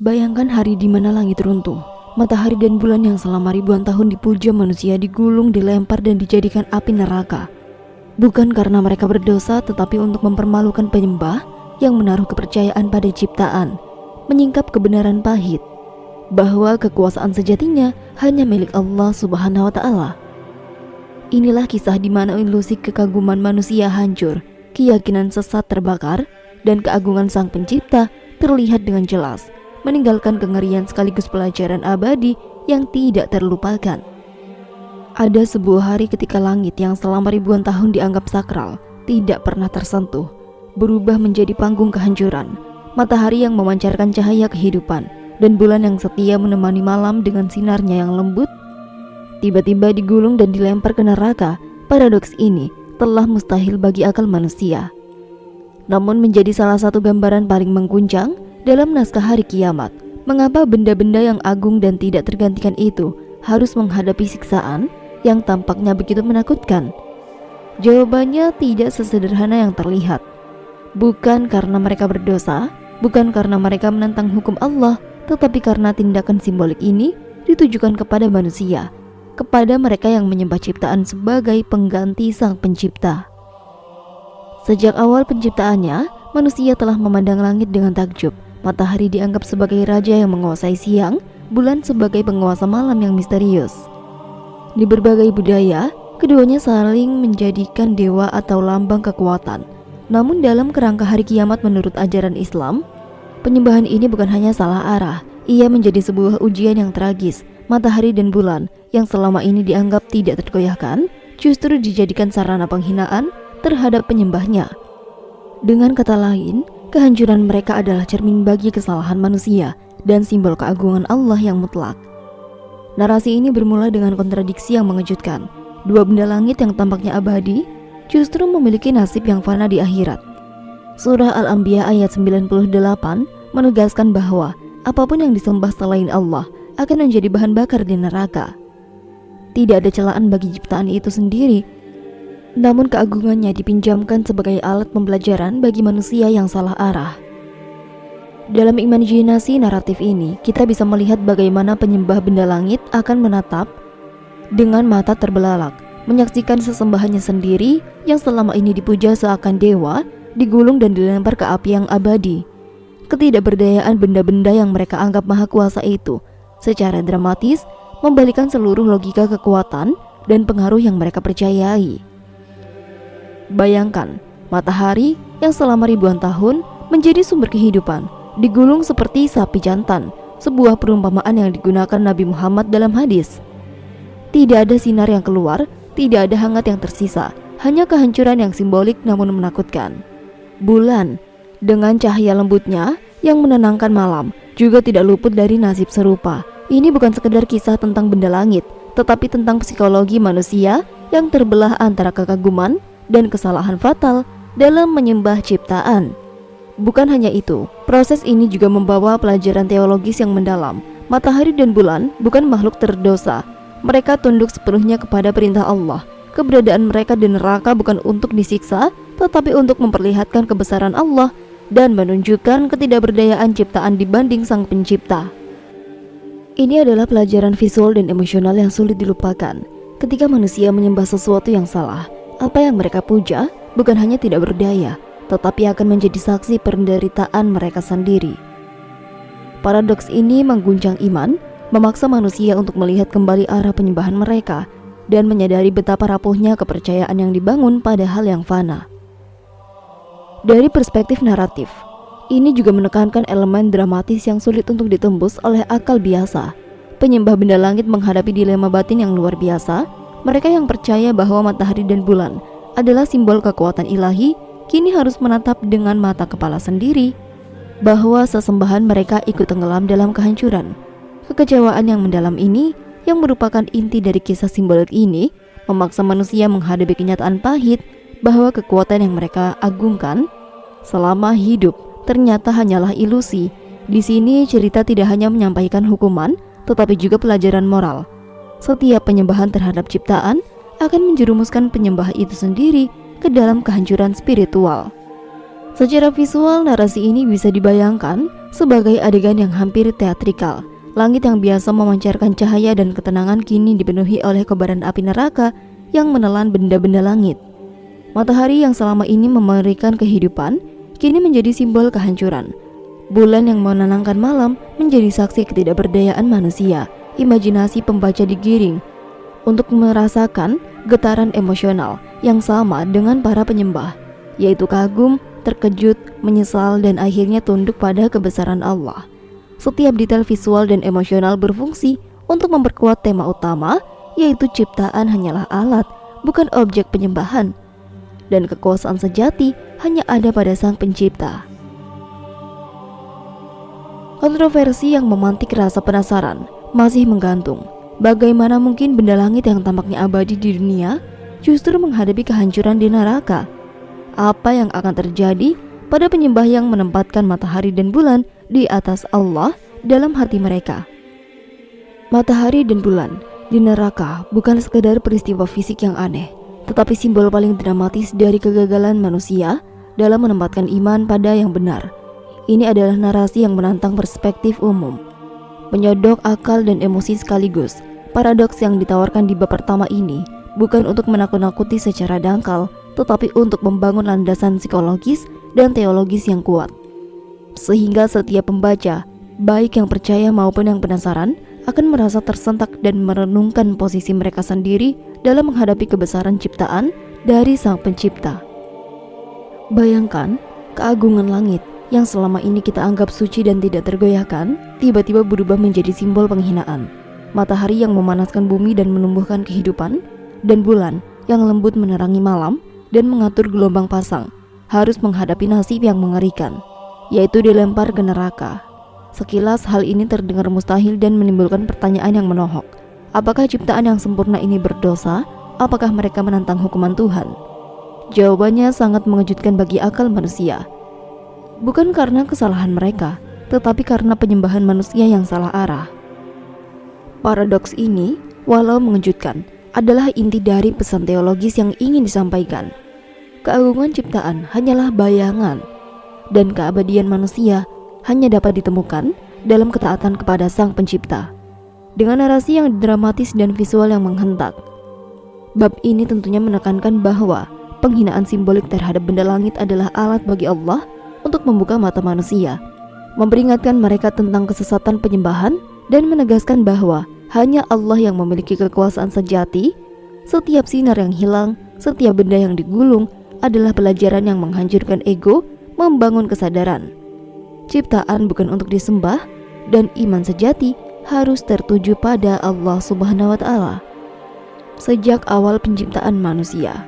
Bayangkan hari di mana langit runtuh, matahari dan bulan yang selama ribuan tahun dipuja manusia digulung, dilempar dan dijadikan api neraka. Bukan karena mereka berdosa, tetapi untuk mempermalukan penyembah yang menaruh kepercayaan pada ciptaan, menyingkap kebenaran pahit, bahwa kekuasaan sejatinya hanya milik Allah Subhanahu wa Ta'ala. Inilah kisah di mana ilusi kekaguman manusia hancur, keyakinan sesat terbakar, dan keagungan Sang Pencipta terlihat dengan jelas, meninggalkan kengerian sekaligus pelajaran abadi yang tidak terlupakan. Ada sebuah hari ketika langit yang selama ribuan tahun dianggap sakral tidak pernah tersentuh, berubah menjadi panggung kehancuran. Matahari yang memancarkan cahaya kehidupan dan bulan yang setia menemani malam dengan sinarnya yang lembut, tiba-tiba digulung dan dilempar ke neraka. Paradoks ini telah mustahil bagi akal manusia, namun menjadi salah satu gambaran paling mengguncang dalam naskah hari kiamat. Mengapa benda-benda yang agung dan tidak tergantikan itu harus menghadapi siksaan yang tampaknya begitu menakutkan? Jawabannya tidak sesederhana yang terlihat. Bukan karena mereka berdosa, bukan karena mereka menentang hukum Allah, tetapi karena tindakan simbolik ini ditujukan kepada manusia, kepada mereka yang menyembah ciptaan sebagai pengganti Sang Pencipta. Sejak awal penciptaannya, manusia telah memandang langit dengan takjub. Matahari dianggap sebagai raja yang menguasai siang, bulan sebagai penguasa malam yang misterius. Di berbagai budaya, keduanya saling menjadikan dewa atau lambang kekuatan. Namun dalam kerangka hari kiamat menurut ajaran Islam, penyembahan ini bukan hanya salah arah, ia menjadi sebuah ujian yang tragis. Matahari dan bulan yang selama ini dianggap tidak tergoyahkan, justru dijadikan sarana penghinaan terhadap penyembahnya. Dengan kata lain, kehancuran mereka adalah cermin bagi kesalahan manusia dan simbol keagungan Allah yang mutlak. Narasi ini bermula dengan kontradiksi yang mengejutkan. Dua benda langit yang tampaknya abadi justru memiliki nasib yang fana di akhirat. Surah Al-Anbiya ayat 98 menegaskan bahwa apapun yang disembah selain Allah akan menjadi bahan bakar di neraka. Tidak ada celaan bagi ciptaan itu sendiri, namun keagungannya dipinjamkan sebagai alat pembelajaran bagi manusia yang salah arah. Dalam imajinasi naratif ini, kita bisa melihat bagaimana penyembah benda langit akan menatap dengan mata terbelalak, menyaksikan sesembahannya sendiri yang selama ini dipuja seakan dewa, digulung dan dilempar ke api yang abadi. Ketidakberdayaan benda-benda yang mereka anggap maha kuasa itu secara dramatis membalikan seluruh logika kekuatan dan pengaruh yang mereka percayai. Bayangkan, matahari yang selama ribuan tahun menjadi sumber kehidupan, digulung seperti sapi jantan, sebuah perumpamaan yang digunakan Nabi Muhammad dalam hadis. Tidak ada sinar yang keluar, tidak ada hangat yang tersisa, hanya kehancuran yang simbolik namun menakutkan. Bulan, dengan cahaya lembutnya yang menenangkan malam, juga tidak luput dari nasib serupa. Ini bukan sekedar kisah tentang benda langit, tetapi tentang psikologi manusia yang terbelah antara kekaguman dan kesalahan fatal dalam menyembah ciptaan. Bukan hanya itu, proses ini juga membawa pelajaran teologis yang mendalam. Matahari dan bulan bukan makhluk terdosa. Mereka tunduk sepenuhnya kepada perintah Allah. Keberadaan mereka di neraka bukan untuk disiksa, tetapi untuk memperlihatkan kebesaran Allah dan menunjukkan ketidakberdayaan ciptaan dibanding Sang Pencipta. Ini adalah pelajaran visual dan emosional yang sulit dilupakan. Ketika manusia menyembah sesuatu yang salah, apa yang mereka puja bukan hanya tidak berdaya, tetapi akan menjadi saksi penderitaan mereka sendiri. Paradoks ini mengguncang iman, memaksa manusia untuk melihat kembali arah penyembahan mereka dan menyadari betapa rapuhnya kepercayaan yang dibangun pada hal yang fana. Dari perspektif naratif, ini juga menekankan elemen dramatis yang sulit untuk ditembus oleh akal biasa. Penyembah benda langit menghadapi dilema batin yang luar biasa. Mereka yang percaya bahwa matahari dan bulan adalah simbol kekuatan ilahi, kini harus menatap dengan mata kepala sendiri bahwa sesembahan mereka ikut tenggelam dalam kehancuran. Kekecewaan yang mendalam ini, yang merupakan inti dari kisah simbolik ini, memaksa manusia menghadapi kenyataan pahit bahwa kekuatan yang mereka agungkan selama hidup ternyata hanyalah ilusi. Di sini cerita tidak hanya menyampaikan hukuman, tetapi juga pelajaran moral. Setiap penyembahan terhadap ciptaan akan menjerumuskan penyembah itu sendiri ke dalam kehancuran spiritual. Secara visual, narasi ini bisa dibayangkan sebagai adegan yang hampir teatrikal. Langit yang biasa memancarkan cahaya dan ketenangan kini dipenuhi oleh kobaran api neraka yang menelan benda-benda langit. Matahari yang selama ini memberikan kehidupan kini menjadi simbol kehancuran. Bulan yang menenangkan malam menjadi saksi ketidakberdayaan manusia. Imajinasi pembaca digiring untuk merasakan getaran emosional yang sama dengan para penyembah, yaitu kagum, terkejut, menyesal, dan akhirnya tunduk pada kebesaran Allah. Setiap detail visual dan emosional berfungsi untuk memperkuat tema utama, yaitu ciptaan hanyalah alat, bukan objek penyembahan, dan kekuasaan sejati hanya ada pada Sang Pencipta. Kontroversi yang memantik rasa penasaran masih menggantung. Bagaimana mungkin benda langit yang tampaknya abadi di dunia justru menghadapi kehancuran di neraka? Apa yang akan terjadi pada penyembah yang menempatkan matahari dan bulan di atas Allah dalam hati mereka? Matahari dan bulan di neraka bukan sekedar peristiwa fisik yang aneh, tetapi simbol paling dramatis dari kegagalan manusia dalam menempatkan iman pada yang benar. Ini adalah narasi yang menantang perspektif umum, menyodok akal dan emosi sekaligus. Paradoks yang ditawarkan di bab pertama ini bukan untuk menakut-nakuti secara dangkal, tetapi untuk membangun landasan psikologis dan teologis yang kuat, sehingga setiap pembaca, baik yang percaya maupun yang penasaran, akan merasa tersentak dan merenungkan posisi mereka sendiri dalam menghadapi kebesaran ciptaan dari Sang Pencipta. Bayangkan, keagungan langit yang selama ini kita anggap suci dan tidak tergoyahkan, tiba-tiba berubah menjadi simbol penghinaan. Matahari yang memanaskan bumi dan menumbuhkan kehidupan, dan bulan yang lembut menerangi malam dan mengatur gelombang pasang, harus menghadapi nasib yang mengerikan, yaitu dilempar ke neraka. Sekilas hal ini terdengar mustahil dan menimbulkan pertanyaan yang menohok. Apakah ciptaan yang sempurna ini berdosa? Apakah mereka menantang hukuman Tuhan? Jawabannya sangat mengejutkan bagi akal manusia. Bukan karena kesalahan mereka, tetapi karena penyembahan manusia yang salah arah. Paradoks ini, walau mengejutkan, adalah inti dari pesan teologis yang ingin disampaikan. Keagungan ciptaan hanyalah bayangan, dan keabadian manusia hanya dapat ditemukan dalam ketaatan kepada Sang Pencipta. Dengan narasi yang dramatis dan visual yang menghentak, bab ini tentunya menekankan bahwa penghinaan simbolik terhadap benda langit adalah alat bagi Allah untuk membuka mata manusia, memperingatkan mereka tentang kesesatan penyembahan, dan menegaskan bahwa hanya Allah yang memiliki kekuasaan sejati. Setiap sinar yang hilang, setiap benda yang digulung adalah pelajaran yang menghancurkan ego, membangun kesadaran. Ciptaan bukan untuk disembah, dan iman sejati harus tertuju pada Allah Subhanahu wa Ta'ala. Sejak awal penciptaan manusia,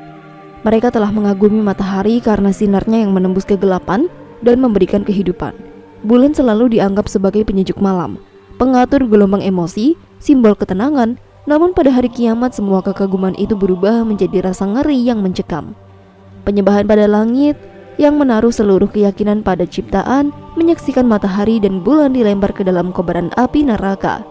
mereka telah mengagumi matahari karena sinarnya yang menembus kegelapan dan memberikan kehidupan. Bulan selalu dianggap sebagai penyejuk malam, pengatur gelombang emosi, simbol ketenangan. Namun pada hari kiamat semua kekaguman itu berubah menjadi rasa ngeri yang mencekam. Penyembahan pada langit yang menaruh seluruh keyakinan pada ciptaan menyaksikan matahari dan bulan dilempar ke dalam kobaran api neraka.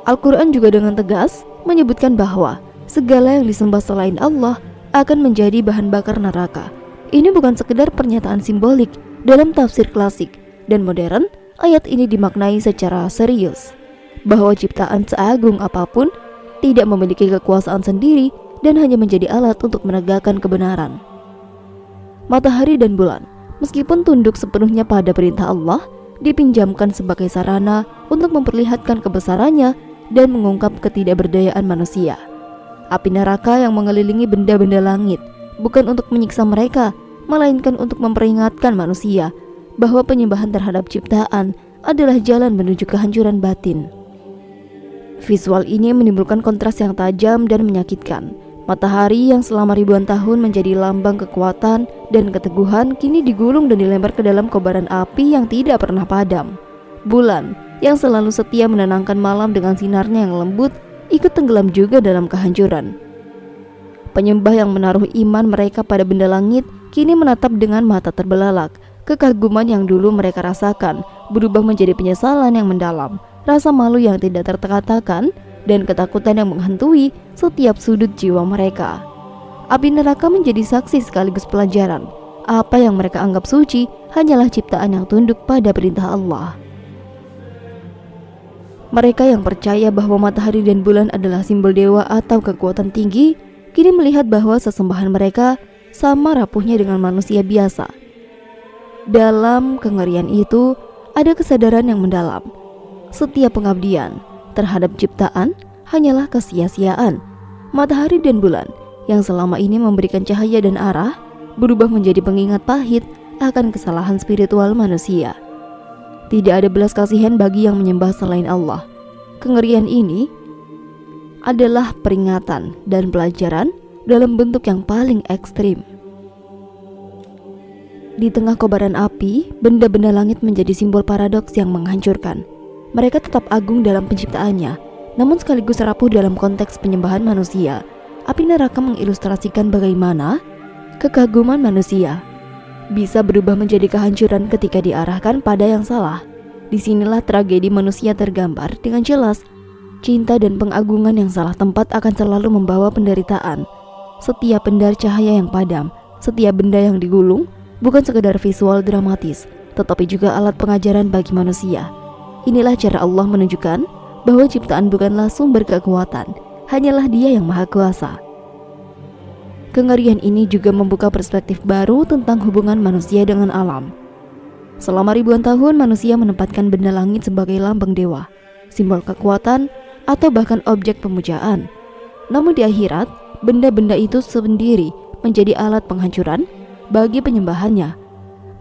Al-Quran juga dengan tegas menyebutkan bahwa segala yang disembah selain Allah akan menjadi bahan bakar neraka. Ini bukan sekedar pernyataan simbolik. Dalam tafsir klasik dan modern, ayat ini dimaknai secara serius, bahwa ciptaan seagung apapun tidak memiliki kekuasaan sendiri dan hanya menjadi alat untuk menegakkan kebenaran. Matahari dan bulan, meskipun tunduk sepenuhnya pada perintah Allah, dipinjamkan sebagai sarana untuk memperlihatkan kebesarannya dan mengungkap ketidakberdayaan manusia. Api neraka yang mengelilingi benda-benda langit bukan untuk menyiksa mereka, melainkan untuk memperingatkan manusia bahwa penyembahan terhadap ciptaan adalah jalan menuju kehancuran batin. Visual ini menimbulkan kontras yang tajam dan menyakitkan. Matahari yang selama ribuan tahun menjadi lambang kekuatan dan keteguhan kini digulung dan dilempar ke dalam kobaran api yang tidak pernah padam. Bulan yang selalu setia menenangkan malam dengan sinarnya yang lembut ikut tenggelam juga dalam kehancuran. Penyembah yang menaruh iman mereka pada benda langit kini menatap dengan mata terbelalak. Kekaguman yang dulu mereka rasakan berubah menjadi penyesalan yang mendalam, rasa malu yang tidak terkatakan, dan ketakutan yang menghantui setiap sudut jiwa mereka. Api neraka menjadi saksi sekaligus pelajaran. Apa yang mereka anggap suci hanyalah ciptaan yang tunduk pada perintah Allah. Mereka yang percaya bahwa matahari dan bulan adalah simbol dewa atau kekuatan tinggi, kini melihat bahwa sesembahan mereka sama rapuhnya dengan manusia biasa. Dalam kengerian itu, ada kesadaran yang mendalam. Setiap pengabdian terhadap ciptaan hanyalah kesia-siaan. Matahari dan bulan yang selama ini memberikan cahaya dan arah berubah menjadi pengingat pahit akan kesalahan spiritual manusia. Tidak ada belas kasihan bagi yang menyembah selain Allah. Kengerian ini adalah peringatan dan pelajaran dalam bentuk yang paling ekstrim. Di tengah kobaran api, benda-benda langit menjadi simbol paradoks yang menghancurkan. Mereka tetap agung dalam penciptaannya, namun sekaligus rapuh dalam konteks penyembahan manusia. Api neraka mengilustrasikan bagaimana kekaguman manusia bisa berubah menjadi kehancuran ketika diarahkan pada yang salah. Disinilah tragedi manusia tergambar dengan jelas. Cinta dan pengagungan yang salah tempat akan selalu membawa penderitaan. Setiap benda cahaya yang padam, setiap benda yang digulung, bukan sekedar visual dramatis, tetapi juga alat pengajaran bagi manusia. Inilah cara Allah menunjukkan bahwa ciptaan bukanlah sumber kekuatan, hanyalah Dia yang Maha Kuasa. Kengerian ini juga membuka perspektif baru tentang hubungan manusia dengan alam. Selama ribuan tahun manusia menempatkan benda langit sebagai lambang dewa, simbol kekuatan, atau bahkan objek pemujaan. Namun di akhirat, benda-benda itu sendiri menjadi alat penghancuran bagi penyembahannya.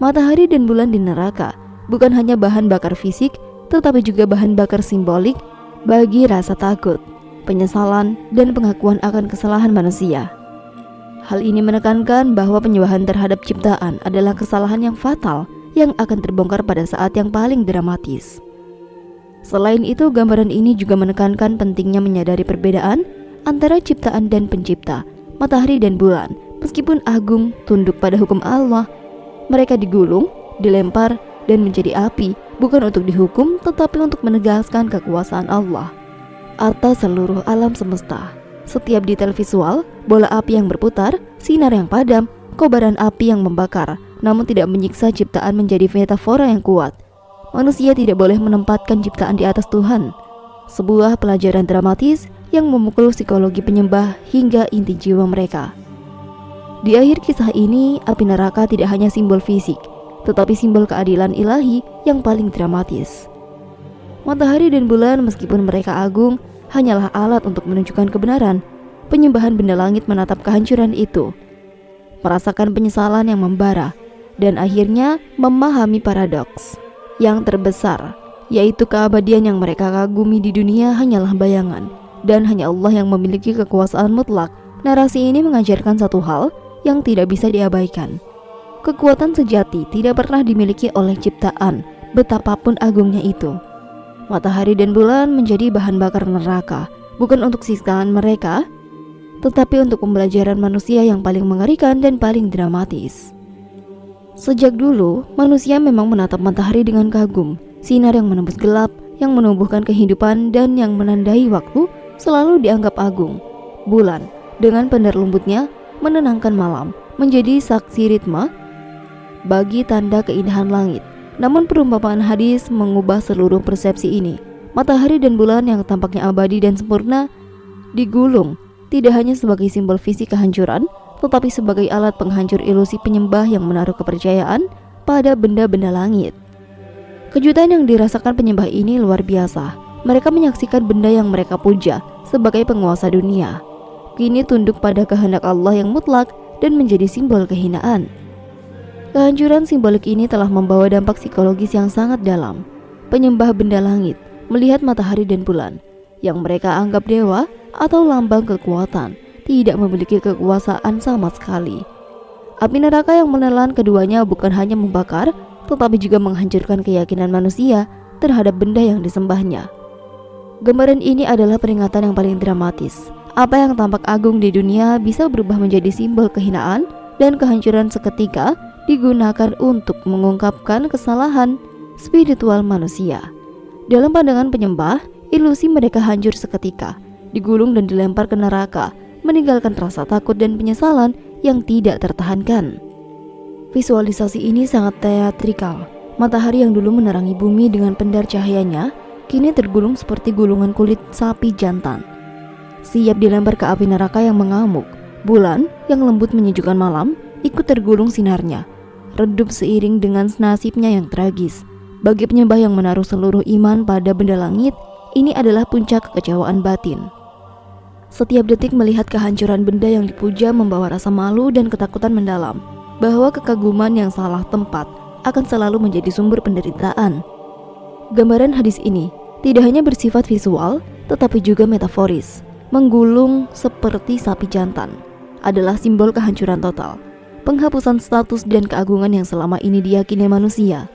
Matahari dan bulan di neraka bukan hanya bahan bakar fisik, tetapi juga bahan bakar simbolik bagi rasa takut, penyesalan, dan pengakuan akan kesalahan manusia. Hal ini menekankan bahwa penyembahan terhadap ciptaan adalah kesalahan yang fatal yang akan terbongkar pada saat yang paling dramatis. Selain itu, gambaran ini juga menekankan pentingnya menyadari perbedaan antara ciptaan dan pencipta. Matahari dan bulan, meskipun agung, tunduk pada hukum Allah, mereka digulung, dilempar, dan menjadi api, bukan untuk dihukum, tetapi untuk menegaskan kekuasaan Allah atas seluruh alam semesta. Setiap detail visual, bola api yang berputar, sinar yang padam, kobaran api yang membakar, namun tidak menyiksa ciptaan menjadi metafora yang kuat. Manusia tidak boleh menempatkan ciptaan di atas Tuhan. Sebuah pelajaran dramatis yang memukul psikologi penyembah hingga inti jiwa mereka. Di akhir kisah ini, api neraka tidak hanya simbol fisik, tetapi simbol keadilan ilahi yang paling dramatis. Matahari dan bulan meskipun mereka agung, hanyalah alat untuk menunjukkan kebenaran. Penyembahan benda langit menatap kehancuran itu, merasakan penyesalan yang membara, dan akhirnya memahami paradoks yang terbesar, yaitu keabadian yang mereka kagumi di dunia hanyalah bayangan, dan hanya Allah yang memiliki kekuasaan mutlak. Narasi ini mengajarkan satu hal yang tidak bisa diabaikan. Kekuatan sejati tidak pernah dimiliki oleh ciptaan, betapapun agungnya itu. Matahari dan bulan menjadi bahan bakar neraka, bukan untuk siksaan mereka, tetapi untuk pembelajaran manusia yang paling mengerikan dan paling dramatis. Sejak dulu, manusia memang menatap matahari dengan kagum. Sinar yang menembus gelap, yang menumbuhkan kehidupan, dan yang menandai waktu selalu dianggap agung. Bulan, dengan pendar lembutnya, menenangkan malam, menjadi saksi ritme bagi tanda keindahan langit. Namun perumpamaan hadis mengubah seluruh persepsi ini. Matahari dan bulan yang tampaknya abadi dan sempurna digulung tidak hanya sebagai simbol fisik kehancuran, tetapi sebagai alat penghancur ilusi penyembah yang menaruh kepercayaan pada benda-benda langit. Kejutan yang dirasakan penyembah ini luar biasa. Mereka menyaksikan benda yang mereka puja sebagai penguasa dunia kini tunduk pada kehendak Allah yang mutlak dan menjadi simbol kehinaan. Kehancuran simbolik ini telah membawa dampak psikologis yang sangat dalam. Penyembah benda langit melihat matahari dan bulan yang mereka anggap dewa atau lambang kekuatan tidak memiliki kekuasaan sama sekali. Api neraka yang menelan keduanya bukan hanya membakar, tetapi juga menghancurkan keyakinan manusia terhadap benda yang disembahnya. Gambaran ini adalah peringatan yang paling dramatis. Apa yang tampak agung di dunia bisa berubah menjadi simbol kehinaan dan kehancuran seketika, digunakan untuk mengungkapkan kesalahan spiritual manusia. Dalam pandangan penyembah, ilusi mereka hancur seketika, digulung dan dilempar ke neraka, meninggalkan rasa takut dan penyesalan yang tidak tertahankan. Visualisasi ini sangat teatrikal. Matahari yang dulu menerangi bumi dengan pendar cahayanya, kini tergulung seperti gulungan kulit sapi jantan, siap dilempar ke api neraka yang mengamuk. Bulan yang lembut menyejukkan malam ikut tergulung sinarnya, redup seiring dengan nasibnya yang tragis. Bagi penyembah yang menaruh seluruh iman pada benda langit, ini adalah puncak kekecewaan batin. Setiap detik melihat kehancuran benda yang dipuja membawa rasa malu dan ketakutan mendalam, bahwa kekaguman yang salah tempat akan selalu menjadi sumber penderitaan. Gambaran hadis ini tidak hanya bersifat visual, tetapi juga metaforis. Menggulung seperti sapi jantan adalah simbol kehancuran total, penghapusan status dan keagungan yang selama ini diyakini manusia.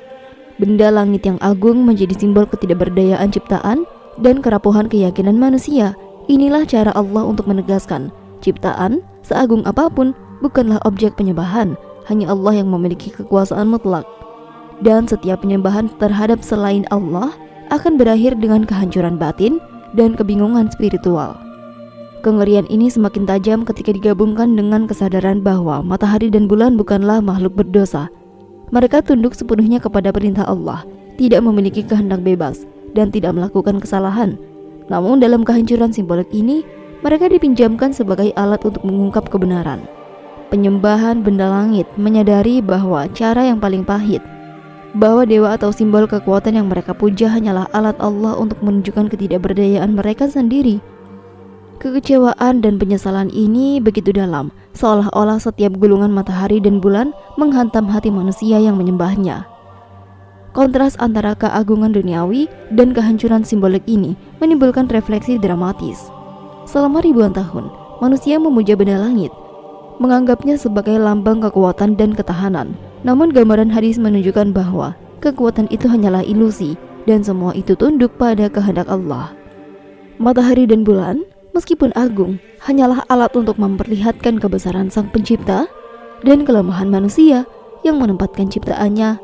Benda langit yang agung menjadi simbol ketidakberdayaan ciptaan dan kerapuhan keyakinan manusia. Inilah cara Allah untuk menegaskan, ciptaan seagung apapun bukanlah objek penyembahan, hanya Allah yang memiliki kekuasaan mutlak. Dan setiap penyembahan terhadap selain Allah akan berakhir dengan kehancuran batin dan kebingungan spiritual. Kengerian ini semakin tajam ketika digabungkan dengan kesadaran bahwa matahari dan bulan bukanlah makhluk berdosa. Mereka tunduk sepenuhnya kepada perintah Allah, tidak memiliki kehendak bebas, dan tidak melakukan kesalahan. Namun dalam kehancuran simbolik ini, mereka dipinjamkan sebagai alat untuk mengungkap kebenaran. Penyembahan benda langit menyadari bahwa cara yang paling pahit, bahwa dewa atau simbol kekuatan yang mereka puja hanyalah alat Allah untuk menunjukkan ketidakberdayaan mereka sendiri. Kekecewaan dan penyesalan ini begitu dalam, seolah-olah setiap gulungan matahari dan bulan menghantam hati manusia yang menyembahnya. Kontras antara keagungan duniawi dan kehancuran simbolik ini menimbulkan refleksi dramatis. Selama ribuan tahun, manusia memuja benda langit, menganggapnya sebagai lambang kekuatan dan ketahanan. Namun gambaran hadis menunjukkan bahwa kekuatan itu hanyalah ilusi dan semua itu tunduk pada kehendak Allah. Matahari dan bulan, meskipun agung, hanyalah alat untuk memperlihatkan kebesaran Sang Pencipta dan kelemahan manusia yang menempatkan ciptaannya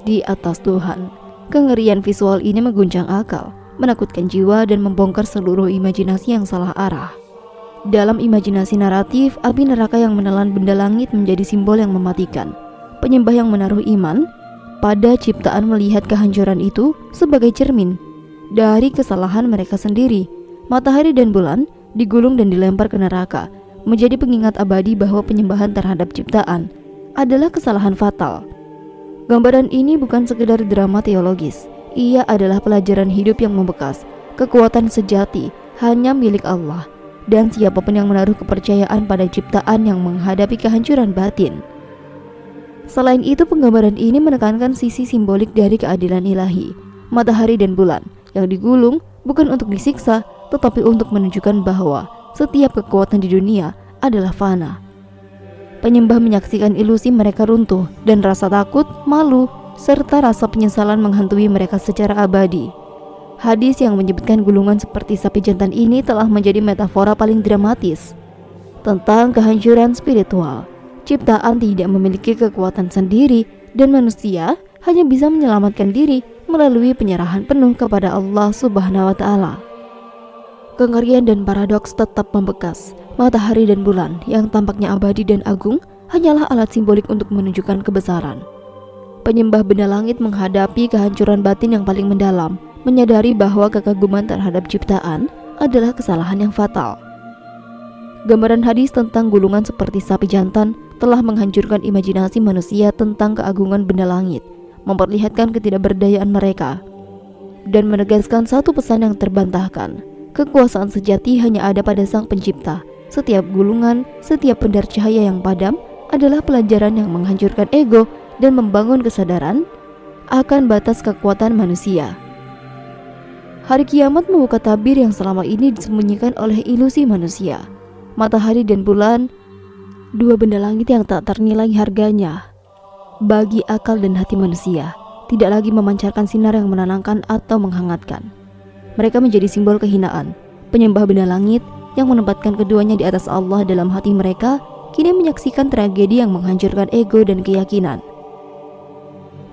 di atas Tuhan. Kengerian visual ini mengguncang akal, menakutkan jiwa dan membongkar seluruh imajinasi yang salah arah. Dalam imajinasi naratif, api neraka yang menelan benda langit menjadi simbol yang mematikan. Penyembah yang menaruh iman pada ciptaan melihat kehancuran itu sebagai cermin dari kesalahan mereka sendiri. Matahari dan bulan digulung dan dilempar ke neraka, menjadi pengingat abadi bahwa penyembahan terhadap ciptaan adalah kesalahan fatal. Gambaran ini bukan sekedar drama teologis, ia adalah pelajaran hidup yang membekas. Kekuatan sejati hanya milik Allah, dan siapapun yang menaruh kepercayaan pada ciptaan yang menghadapi kehancuran batin. Selain itu, penggambaran ini menekankan sisi simbolik dari keadilan ilahi. Matahari dan bulan yang digulung bukan untuk disiksa, tetapi untuk menunjukkan bahwa setiap kekuatan di dunia adalah fana. Penyembah menyaksikan ilusi mereka runtuh, dan rasa takut, malu, serta rasa penyesalan menghantui mereka secara abadi. Hadis yang menyebutkan gulungan seperti sapi jantan ini telah menjadi metafora paling dramatis tentang kehancuran spiritual. Ciptaan tidak memiliki kekuatan sendiri, dan manusia hanya bisa menyelamatkan diri melalui penyerahan penuh kepada Allah Subhanahu wa Ta'ala. Kengerian dan paradoks tetap membekas. Matahari dan bulan yang tampaknya abadi dan agung hanyalah alat simbolik untuk menunjukkan kebesaran. Penyembah benda langit menghadapi kehancuran batin yang paling mendalam, menyadari bahwa kekaguman terhadap ciptaan adalah kesalahan yang fatal. Gambaran hadis tentang gulungan seperti sapi jantan telah menghancurkan imajinasi manusia tentang keagungan benda langit, memperlihatkan ketidakberdayaan mereka, dan menegaskan satu pesan yang terbantahkan. Kekuasaan sejati hanya ada pada Sang Pencipta. Setiap gulungan, setiap pendar cahaya yang padam adalah pelajaran yang menghancurkan ego dan membangun kesadaran akan batas kekuatan manusia. Hari kiamat membuka tabir yang selama ini disembunyikan oleh ilusi manusia. Matahari dan bulan, dua benda langit yang tak ternilai harganya bagi akal dan hati manusia, tidak lagi memancarkan sinar yang menenangkan atau menghangatkan. Mereka menjadi simbol kehinaan. Penyembah benda langit yang menempatkan keduanya di atas Allah dalam hati mereka kini menyaksikan tragedi yang menghancurkan ego dan keyakinan.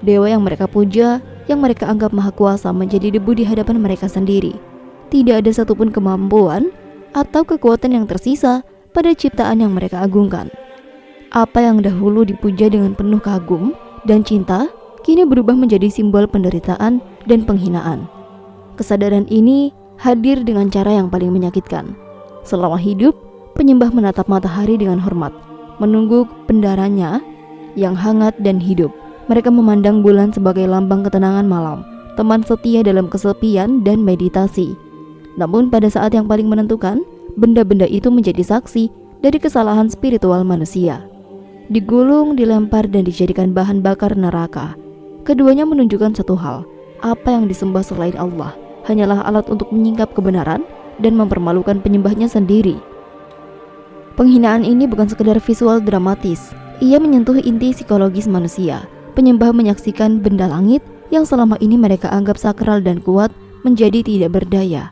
Dewa yang mereka puja, yang mereka anggap maha kuasa, menjadi debu di hadapan mereka sendiri. Tidak ada satupun kemampuan atau kekuatan yang tersisa pada ciptaan yang mereka agungkan. Apa yang dahulu dipuja dengan penuh kagum dan cinta, kini berubah menjadi simbol penderitaan dan penghinaan. Kesadaran ini hadir dengan cara yang paling menyakitkan. Selama hidup, penyembah menatap matahari dengan hormat, menunggu pendaranya yang hangat dan hidup. Mereka memandang bulan sebagai lambang ketenangan malam, teman setia dalam kesepian dan meditasi. Namun pada saat yang paling menentukan, benda-benda itu menjadi saksi dari kesalahan spiritual manusia. Digulung, dilempar, dan dijadikan bahan bakar neraka. Keduanya menunjukkan satu hal, apa yang disembah selain Allah hanyalah alat untuk menyingkap kebenaran dan mempermalukan penyembahnya sendiri. Penghinaan ini bukan sekedar visual dramatis, ia menyentuh inti psikologis manusia. Penyembah menyaksikan benda langit yang selama ini mereka anggap sakral dan kuat menjadi tidak berdaya.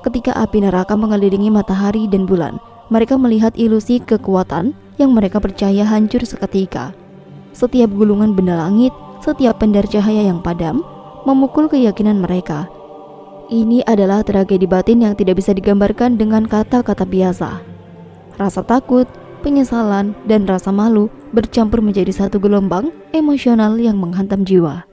Ketika api neraka mengelilingi matahari dan bulan, mereka melihat ilusi kekuatan yang mereka percaya hancur seketika. Setiap gulungan benda langit, setiap pendar cahaya yang padam, memukul keyakinan mereka. Ini adalah tragedi batin yang tidak bisa digambarkan dengan kata-kata biasa. Rasa takut, penyesalan, dan rasa malu bercampur menjadi satu gelombang emosional yang menghantam jiwa.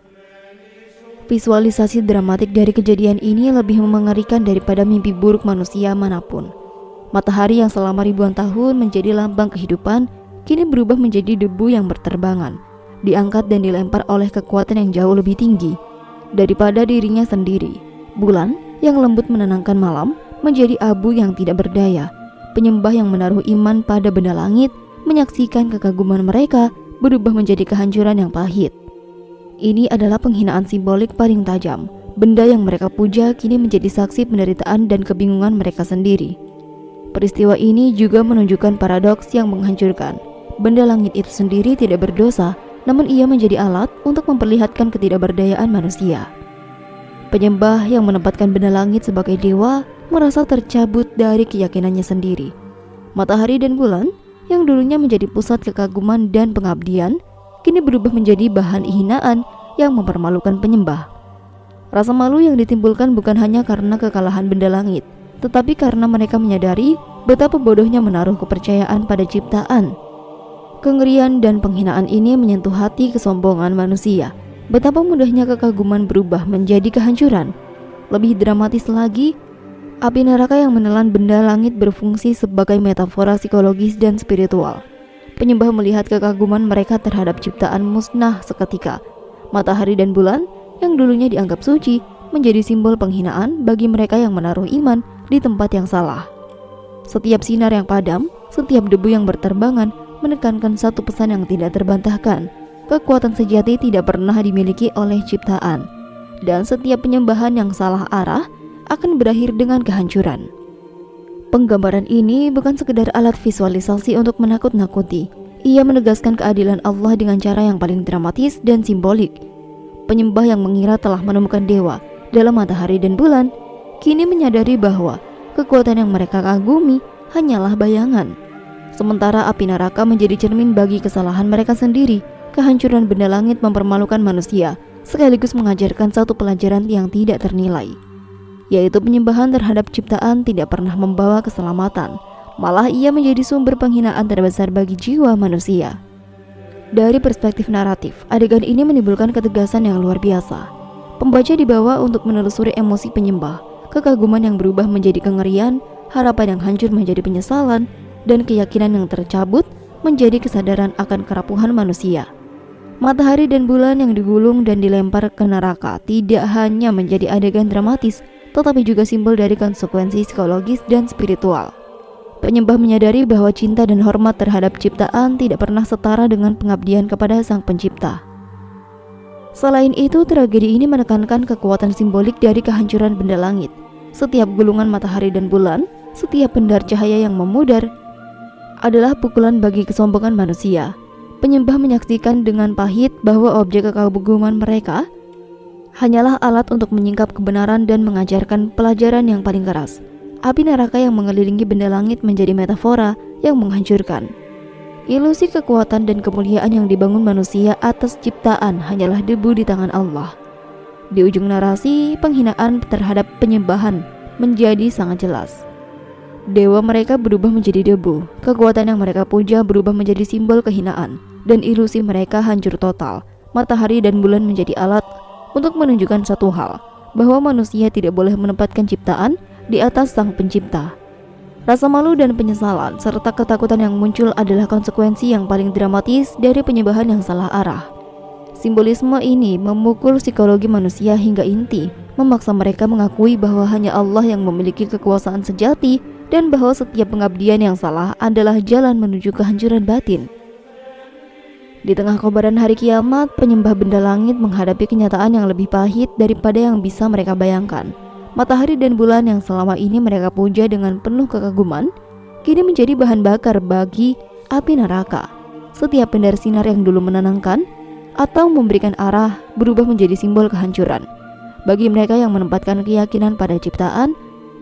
Visualisasi dramatik dari kejadian ini lebih mengerikan daripada mimpi buruk manusia manapun. Matahari yang selama ribuan tahun menjadi lambang kehidupan, kini berubah menjadi debu yang berterbangan, diangkat dan dilempar oleh kekuatan yang jauh lebih tinggi daripada dirinya sendiri. Bulan yang lembut menenangkan malam menjadi abu yang tidak berdaya. Penyembah yang menaruh iman pada benda langit menyaksikan kekaguman mereka berubah menjadi kehancuran yang pahit. Ini adalah penghinaan simbolik paling tajam. Benda yang mereka puja kini menjadi saksi penderitaan dan kebingungan mereka sendiri. Peristiwa ini juga menunjukkan paradoks yang menghancurkan. Benda langit itu sendiri tidak berdosa, namun ia menjadi alat untuk memperlihatkan ketidakberdayaan manusia. Penyembah yang menempatkan benda langit sebagai dewa merasa tercabut dari keyakinannya sendiri. Matahari dan bulan yang dulunya menjadi pusat kekaguman dan pengabdian, kini berubah menjadi bahan hinaan yang mempermalukan penyembah. Rasa malu yang ditimbulkan bukan hanya karena kekalahan benda langit, tetapi karena mereka menyadari betapa bodohnya menaruh kepercayaan pada ciptaan. Kengerian dan penghinaan ini menyentuh hati kesombongan manusia. Betapa mudahnya kekaguman berubah menjadi kehancuran. Lebih dramatis lagi, api neraka yang menelan benda langit berfungsi sebagai metafora psikologis dan spiritual. Penyembah melihat kekaguman mereka terhadap ciptaan musnah seketika. Matahari dan bulan yang dulunya dianggap suci menjadi simbol penghinaan bagi mereka yang menaruh iman di tempat yang salah. Setiap sinar yang padam, setiap debu yang berterbangan menekankan satu pesan yang tidak terbantahkan. Kekuatan sejati tidak pernah dimiliki oleh ciptaan, dan setiap penyembahan yang salah arah akan berakhir dengan kehancuran. Penggambaran ini bukan sekedar alat visualisasi untuk menakut-nakuti. Ia menegaskan keadilan Allah dengan cara yang paling dramatis dan simbolik. Penyembah yang mengira telah menemukan dewa dalam matahari dan bulan, kini menyadari bahwa kekuatan yang mereka kagumi hanyalah bayangan. Sementara api neraka menjadi cermin bagi kesalahan mereka sendiri. Kehancuran benda langit mempermalukan manusia, sekaligus mengajarkan satu pelajaran yang tidak ternilai, yaitu penyembahan terhadap ciptaan tidak pernah membawa keselamatan, malah ia menjadi sumber penghinaan terbesar bagi jiwa manusia. Dari perspektif naratif, adegan ini menimbulkan ketegasan yang luar biasa. Pembaca dibawa untuk menelusuri emosi penyembah, kekaguman yang berubah menjadi kengerian, harapan yang hancur menjadi penyesalan, dan keyakinan yang tercabut menjadi kesadaran akan kerapuhan manusia. Matahari dan bulan yang digulung dan dilempar ke neraka tidak hanya menjadi adegan dramatis, tetapi juga simbol dari konsekuensi psikologis dan spiritual. Penyembah menyadari bahwa cinta dan hormat terhadap ciptaan tidak pernah setara dengan pengabdian kepada Sang Pencipta. Selain itu, tragedi ini menekankan kekuatan simbolik dari kehancuran benda langit. Setiap gulungan matahari dan bulan, setiap pendar cahaya yang memudar, adalah pukulan bagi kesombongan manusia. Penyembah menyaksikan dengan pahit bahwa objek kekaguman mereka hanyalah alat untuk menyingkap kebenaran dan mengajarkan pelajaran yang paling keras. Api neraka yang mengelilingi benda langit menjadi metafora yang menghancurkan. Ilusi kekuatan dan kemuliaan yang dibangun manusia atas ciptaan hanyalah debu di tangan Allah. Di ujung narasi, penghinaan terhadap penyembahan menjadi sangat jelas. Dewa mereka berubah menjadi debu, kekuatan yang mereka puja berubah menjadi simbol kehinaan, dan ilusi mereka hancur total. Matahari dan bulan menjadi alat untuk menunjukkan satu hal, bahwa manusia tidak boleh menempatkan ciptaan di atas sang pencipta. Rasa malu dan penyesalan serta ketakutan yang muncul adalah konsekuensi yang paling dramatis dari penyembahan yang salah arah. Simbolisme ini memukul psikologi manusia hingga inti, memaksa mereka mengakui bahwa hanya Allah yang memiliki kekuasaan sejati dan bahwa setiap pengabdian yang salah adalah jalan menuju kehancuran batin. Di tengah kobaran hari kiamat, penyembah benda langit menghadapi kenyataan yang lebih pahit daripada yang bisa mereka bayangkan. Matahari dan bulan yang selama ini mereka puja dengan penuh kekaguman, kini menjadi bahan bakar bagi api neraka. Setiap pendar sinar yang dulu menenangkan atau memberikan arah berubah menjadi simbol kehancuran. Bagi mereka yang menempatkan keyakinan pada ciptaan,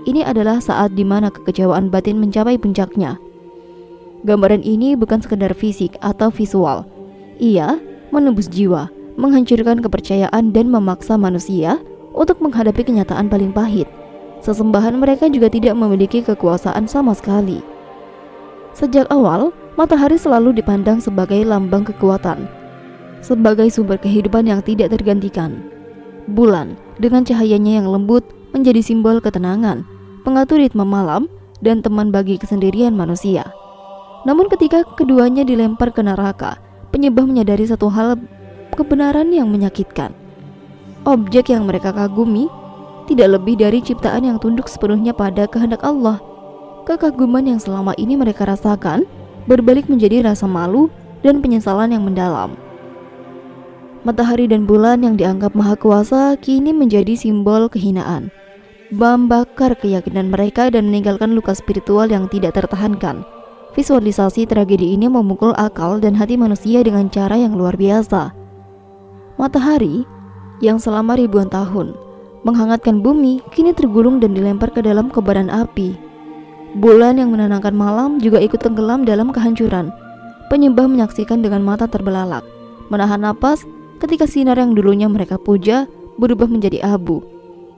ini adalah saat di mana kekecewaan batin mencapai puncaknya. Gambaran ini bukan sekedar fisik atau visual. Ia menembus jiwa, menghancurkan kepercayaan dan memaksa manusia untuk menghadapi kenyataan paling pahit. Sesembahan mereka juga tidak memiliki kekuasaan sama sekali. Sejak awal, matahari selalu dipandang sebagai lambang kekuatan, sebagai sumber kehidupan yang tidak tergantikan. Bulan dengan cahayanya yang lembut menjadi simbol ketenangan, pengatur ritme malam, dan teman bagi kesendirian manusia. Namun ketika keduanya dilempar ke neraka, penyembah menyadari satu hal, kebenaran yang menyakitkan. Objek yang mereka kagumi tidak lebih dari ciptaan yang tunduk sepenuhnya pada kehendak Allah. Kekaguman yang selama ini mereka rasakan berbalik menjadi rasa malu dan penyesalan yang mendalam. Matahari dan bulan yang dianggap maha kuasa kini menjadi simbol kehinaan, membakar keyakinan mereka dan meninggalkan luka spiritual yang tidak tertahankan. Visualisasi tragedi ini memukul akal dan hati manusia dengan cara yang luar biasa. Matahari yang selama ribuan tahun menghangatkan bumi kini tergulung dan dilempar ke dalam kobaran api. Bulan yang menenangkan malam juga ikut tenggelam dalam kehancuran. Penyembah menyaksikan dengan mata terbelalak, menahan napas ketika sinar yang dulunya mereka puja berubah menjadi abu.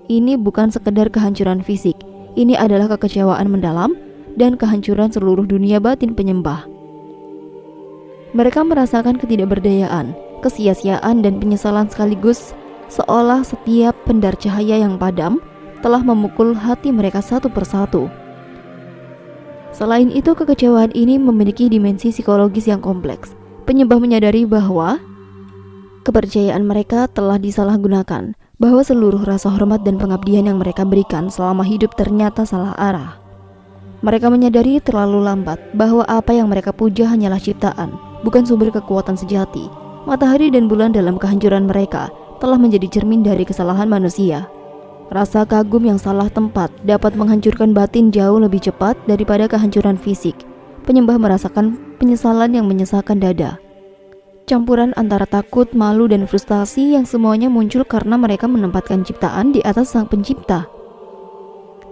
Ini bukan sekedar kehancuran fisik, ini adalah kekecewaan mendalam dan kehancuran seluruh dunia batin penyembah. Mereka merasakan ketidakberdayaan, kesia-siaan dan penyesalan sekaligus, seolah setiap pendar cahaya yang padam telah memukul hati mereka satu persatu. Selain itu, kekecewaan ini memiliki dimensi psikologis yang kompleks. Penyembah menyadari bahwa kepercayaan mereka telah disalahgunakan, bahwa seluruh rasa hormat dan pengabdian yang mereka berikan selama hidup ternyata salah arah. Mereka menyadari terlalu lambat bahwa apa yang mereka puja hanyalah ciptaan, bukan sumber kekuatan sejati. Matahari dan bulan dalam kehancuran mereka telah menjadi cermin dari kesalahan manusia. Rasa kagum yang salah tempat dapat menghancurkan batin jauh lebih cepat daripada kehancuran fisik. Penyembah merasakan penyesalan yang menyesakkan dada. Campuran antara takut, malu, dan frustasi yang semuanya muncul karena mereka menempatkan ciptaan di atas sang pencipta.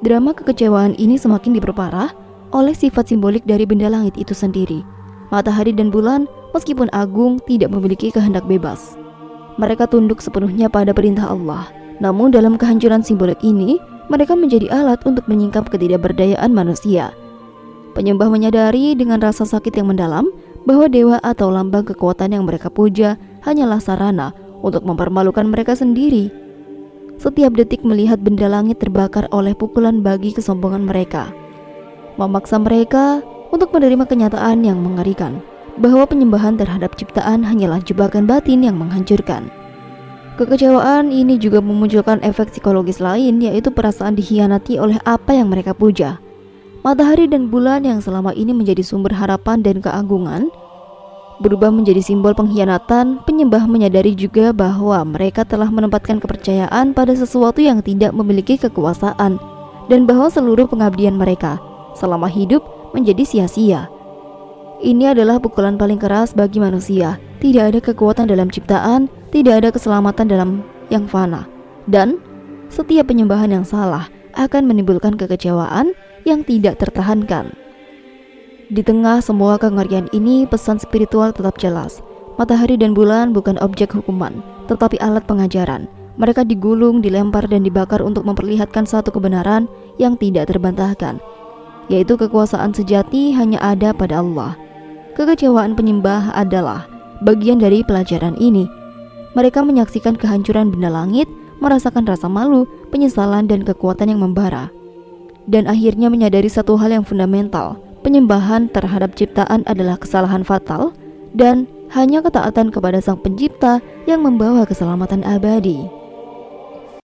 Drama kekecewaan ini semakin diperparah oleh sifat simbolik dari benda langit itu sendiri. Matahari dan bulan, meskipun agung, tidak memiliki kehendak bebas. Mereka tunduk sepenuhnya pada perintah Allah. Namun dalam kehancuran simbolik ini, mereka menjadi alat untuk menyingkap ketidakberdayaan manusia. Penyembah menyadari dengan rasa sakit yang mendalam bahwa dewa atau lambang kekuatan yang mereka puja hanyalah sarana untuk mempermalukan mereka sendiri. Setiap detik melihat benda langit terbakar oleh pukulan bagi kesombongan mereka, memaksa mereka untuk menerima kenyataan yang mengerikan bahwa penyembahan terhadap ciptaan hanyalah jebakan batin yang menghancurkan. Kekecewaan ini juga memunculkan efek psikologis lain, yaitu perasaan dikhianati oleh apa yang mereka puja. Matahari dan bulan yang selama ini menjadi sumber harapan dan keagungan berubah menjadi simbol pengkhianatan. Penyembah menyadari juga bahwa mereka telah menempatkan kepercayaan pada sesuatu yang tidak memiliki kekuasaan, dan bahwa seluruh pengabdian mereka selama hidup menjadi sia-sia. Ini adalah pukulan paling keras bagi manusia. Tidak ada kekuatan dalam ciptaan, tidak ada keselamatan dalam yang fana, dan setiap penyembahan yang salah akan menimbulkan kekecewaan yang tidak tertahankan. Di tengah semua kengerian ini, pesan spiritual tetap jelas. Matahari dan bulan bukan objek hukuman, tetapi alat pengajaran. Mereka digulung, dilempar, dan dibakar untuk memperlihatkan satu kebenaran yang tidak terbantahkan, yaitu kekuasaan sejati hanya ada pada Allah. Kekecewaan penyembah adalah bagian dari pelajaran ini. Mereka menyaksikan kehancuran benda langit, merasakan rasa malu, penyesalan, dan kekuatan yang membara. Dan akhirnya menyadari satu hal yang fundamental, penyembahan terhadap ciptaan adalah kesalahan fatal, dan hanya ketaatan kepada Sang Pencipta yang membawa keselamatan abadi.